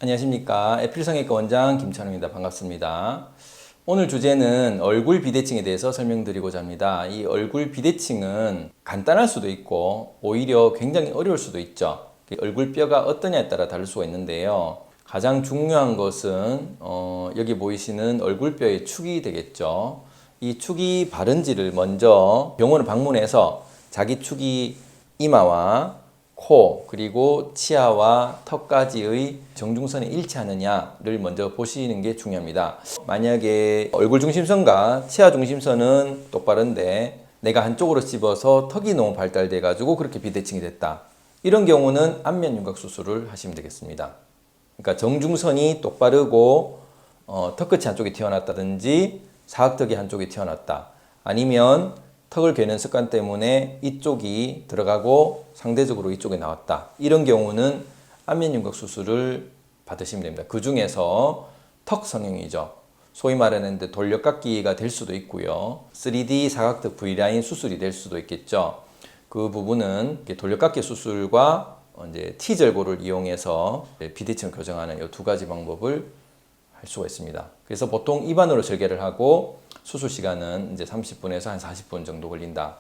안녕하십니까. 에필성형외과 원장 김찬우입니다. 반갑습니다. 오늘 주제는 얼굴 비대칭에 대해서 설명드리고자 합니다. 이 얼굴 비대칭은 간단할 수도 있고 오히려 굉장히 어려울 수도 있죠. 얼굴 뼈가 어떠냐에 따라 다를 수가 있는데요. 가장 중요한 것은 여기 보이시는 얼굴뼈의 축이 되겠죠. 이 축이 바른지를 먼저 병원을 방문해서 자기 축이 이마와 코 그리고 치아와 턱까지의 정중선에 일치하느냐를 먼저 보시는 게 중요합니다. 만약에 얼굴 중심선과 치아 중심선은 똑바른데 내가 한쪽으로 찝어서 턱이 너무 발달돼 가지고 그렇게 비대칭이 됐다. 이런 경우는 안면 윤곽 수술을 하시면 되겠습니다. 그러니까 정중선이 똑바르고 턱끝이 한쪽에 튀어났다든지 사각턱이 한쪽에 튀어났다. 아니면 턱을 괴는 습관 때문에 이쪽이 들어가고 상대적으로 이쪽에 나왔다. 이런 경우는 안면윤곽 수술을 받으시면 됩니다. 그 중에서 턱 성형이죠. 소위 말하는 돌려깎기가 될 수도 있고요. 3D 사각턱 V라인 수술이 될 수도 있겠죠. 그 부분은 돌려깎기 수술과 이제 T절골을 이용해서 비대칭을 교정하는 이 두 가지 방법을 할 수가 있습니다. 그래서 보통 입안으로 절개를 하고 수술 시간은 이제 30분에서 한 40분 정도 걸린다.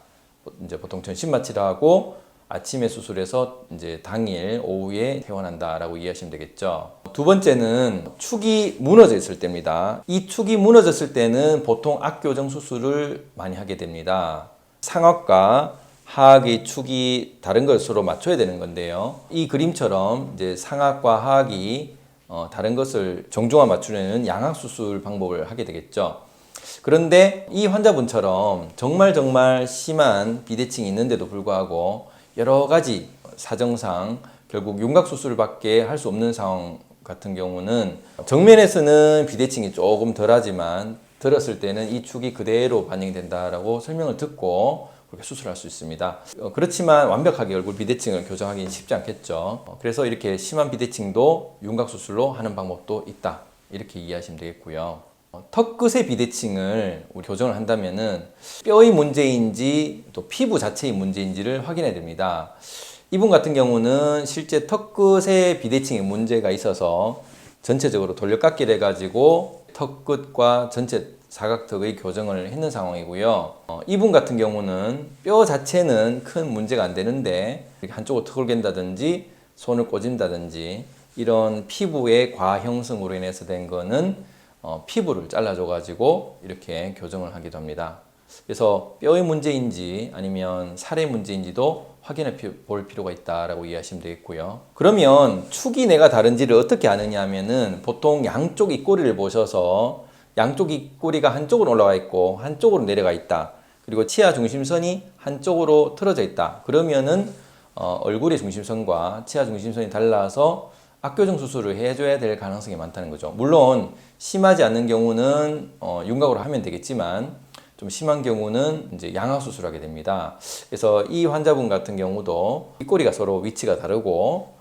이제 보통 전신 마취를 하고 아침에 수술해서 이제 당일 오후에 퇴원한다라고 이해하시면 되겠죠. 두 번째는 축이 무너져 있을 때입니다. 이 축이 무너졌을 때는 보통 악교정 수술을 많이 하게 됩니다. 상악과 하악의 축이 다른 것으로 맞춰야 되는 건데요. 이 그림처럼 이제 상악과 하악이 다른 것을 정중화 맞추려는 양악 수술 방법을 하게 되겠죠. 그런데 이 환자분처럼 정말 심한 비대칭이 있는데도 불구하고 여러 가지 사정상 결국 윤곽 수술밖에 할 수 없는 상황 같은 경우는 정면에서는 비대칭이 조금 덜하지만 들었을 때는 이 축이 그대로 반영이 된다라고 설명을 듣고 그렇게 수술할 수 있습니다. 그렇지만 완벽하게 얼굴 비대칭을 교정하기는 쉽지 않겠죠. 그래서 이렇게 심한 비대칭도 윤곽 수술로 하는 방법도 있다. 이렇게 이해하시면 되겠고요. 턱끝의 비대칭을 우리 교정을 한다면은 뼈의 문제인지 또 피부 자체의 문제인지를 확인해야 됩니다. 이분 같은 경우는 실제 턱끝의 비대칭에 문제가 있어서 전체적으로 돌려깎기를 해가지고 턱끝과 전체 사각턱의 교정을 했는 상황이고요. 이분 같은 경우는 뼈 자체는 큰 문제가 안 되는데 한쪽으로 턱을 갠다든지 손을 꽂은다든지 이런 피부의 과형성으로 인해서 된 거는 피부를 잘라줘 가지고 이렇게 교정을 하기도 합니다. 그래서 뼈의 문제인지 아니면 살의 문제인지도 확인해 볼 필요가 있다라고 이해하시면 되겠고요. 그러면 축이 내가 다른지를 어떻게 아느냐 하면은 보통 양쪽 입꼬리를 보셔서 양쪽 입꼬리가 한쪽으로 올라와 있고 한쪽으로 내려가 있다. 그리고 치아 중심선이 한쪽으로 틀어져 있다. 그러면은 얼굴의 중심선과 치아 중심선이 달라서 악교정 수술을 해줘야 될 가능성이 많다는 거죠. 물론 심하지 않는 경우는 윤곽으로 하면 되겠지만 좀 심한 경우는 이제 양악 수술을 하게 됩니다. 그래서 이 환자분 같은 경우도 입꼬리가 서로 위치가 다르고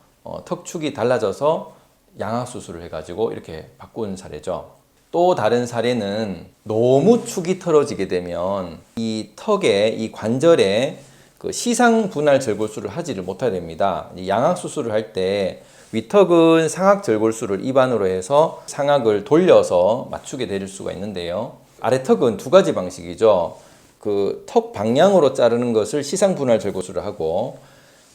턱축이 달라져서 양악 수술을 해가지고 이렇게 바꾼 사례죠. 또 다른 사례는 너무 축이 틀어지게 되면 이 턱에 이 관절에 그 시상 분할 절골술을 하지를 못하게 됩니다. 양악 수술을 할 때 위턱은 상악 절골술을 입안으로 해서 상악을 돌려서 맞추게 될 수가 있는데요. 아래턱은 두 가지 방식이죠. 그 턱 방향으로 자르는 것을 시상 분할 절골술을 하고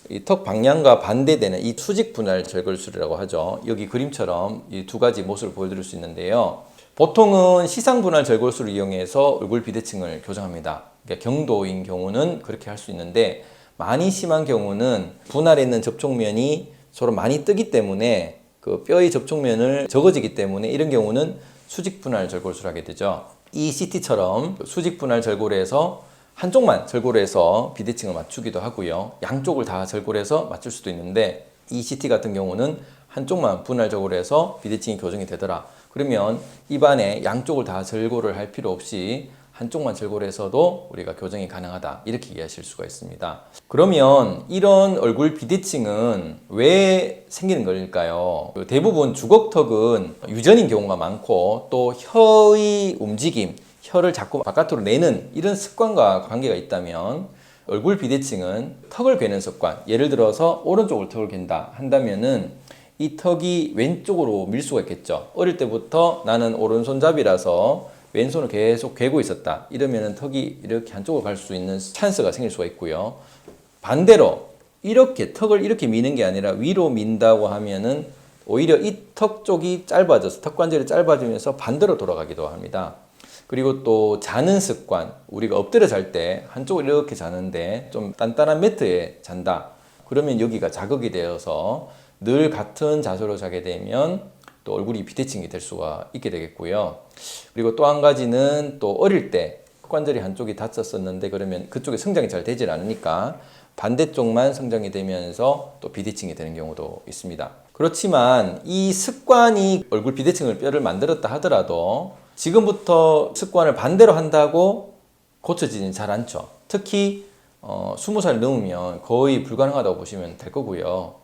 이 턱 방향과 반대되는 이 수직 분할 절골술이라고 하죠. 여기 그림처럼 이 두 가지 모습을 보여드릴 수 있는데요. 보통은 시상 분할 절골술을 이용해서 얼굴 비대칭을 교정합니다. 그러니까 경도인 경우는 그렇게 할 수 있는데 많이 심한 경우는 분할에 있는 접촉면이 서로 많이 뜨기 때문에 그 뼈의 접촉면을 적어지기 때문에 이런 경우는 수직 분할 절골술을 하게 되죠. 이 CT처럼 수직 분할 절골에서 한쪽만 절골해서 비대칭을 맞추기도 하고요. 양쪽을 다 절골해서 맞출 수도 있는데 이 CT 같은 경우는 한쪽만 분할 절골해서 비대칭이 교정이 되더라. 그러면 입안에 양쪽을 다 절골을 할 필요 없이 한쪽만 절골해서도 우리가 교정이 가능하다. 이렇게 이해하실 수가 있습니다. 그러면 이런 얼굴 비대칭은 왜 생기는 걸까요? 대부분 주걱턱은 유전인 경우가 많고 또 혀의 움직임, 혀를 자꾸 바깥으로 내는 이런 습관과 관계가 있다면 얼굴 비대칭은 턱을 괴는 습관, 예를 들어서 오른쪽을 턱을 갠다 한다면은 이 턱이 왼쪽으로 밀 수가 있겠죠. 어릴 때부터 나는 오른손잡이라서 왼손을 계속 괴고 있었다. 이러면 턱이 이렇게 한쪽으로 갈 수 있는 찬스가 생길 수가 있고요. 반대로 이렇게 턱을 이렇게 미는 게 아니라 위로 민다고 하면은 오히려 이 턱 쪽이 짧아져서 턱 관절이 짧아지면서 반대로 돌아가기도 합니다. 그리고 또 자는 습관, 우리가 엎드려 잘 때 한쪽을 이렇게 자는데 좀 단단한 매트에 잔다. 그러면 여기가 자극이 되어서 늘 같은 자세로 자게 되면 또 얼굴이 비대칭이 될 수가 있게 되겠고요. 그리고 또 한 가지는 또 어릴 때 턱관절이 한쪽이 다쳤었는데 그러면 그쪽에 성장이 잘 되질 않으니까 반대쪽만 성장이 되면서 또 비대칭이 되는 경우도 있습니다. 그렇지만 이 습관이 얼굴 비대칭을 뼈를 만들었다 하더라도 지금부터 습관을 반대로 한다고 고쳐지진 잘 않죠. 특히 20살 넘으면 거의 불가능하다고 보시면 될 거고요.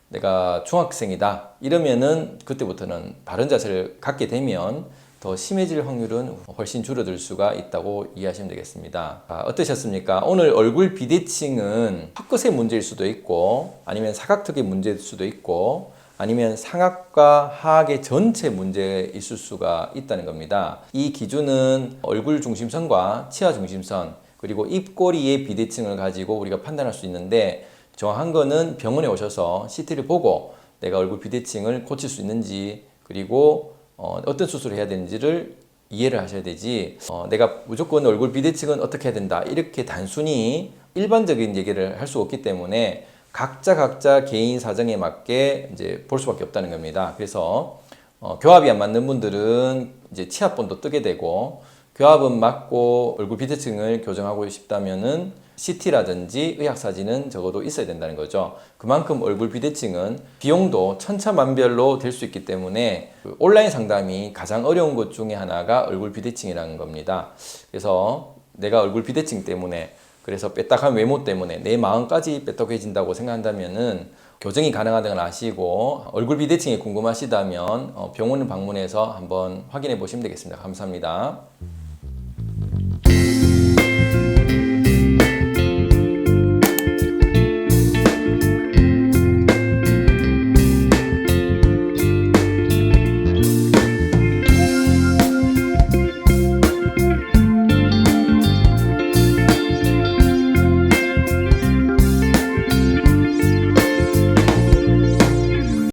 내가 중학생이다 이러면은 그때부터는 바른 자세를 갖게 되면 더 심해질 확률은 훨씬 줄어들 수가 있다고 이해하시면 되겠습니다. 어떠셨습니까? 오늘 얼굴 비대칭은 턱끝의 문제일 수도 있고 아니면 사각턱의 문제일 수도 있고 아니면 상악과 하악의 전체 문제에 있을 수가 있다는 겁니다. 이 기준은 얼굴 중심선과 치아 중심선 그리고 입꼬리의 비대칭을 가지고 우리가 판단할 수 있는데 정확한 거는 병원에 오셔서 CT를 보고 내가 얼굴 비대칭을 고칠 수 있는지 그리고 어떤 수술을 해야 되는지를 이해를 하셔야 되지 내가 무조건 얼굴 비대칭은 어떻게 해야 된다 이렇게 단순히 일반적인 얘기를 할 수 없기 때문에 각자 개인 사정에 맞게 이제 볼 수밖에 없다는 겁니다. 그래서 교합이 안 맞는 분들은 이제 치아본도 뜨게 되고 교합은 맞고 얼굴 비대칭을 교정하고 싶다면은 CT라든지 의학사진은 적어도 있어야 된다는 거죠. 그만큼 얼굴 비대칭은 비용도 천차만별로 될 수 있기 때문에 온라인 상담이 가장 어려운 것 중에 하나가 얼굴 비대칭이라는 겁니다. 그래서 내가 얼굴 비대칭 때문에 그래서 빼딱한 외모 때문에 내 마음까지 빼딱해진다고 생각한다면은 교정이 가능하다는 걸 아시고 얼굴 비대칭이 궁금하시다면 병원을 방문해서 한번 확인해 보시면 되겠습니다. 감사합니다.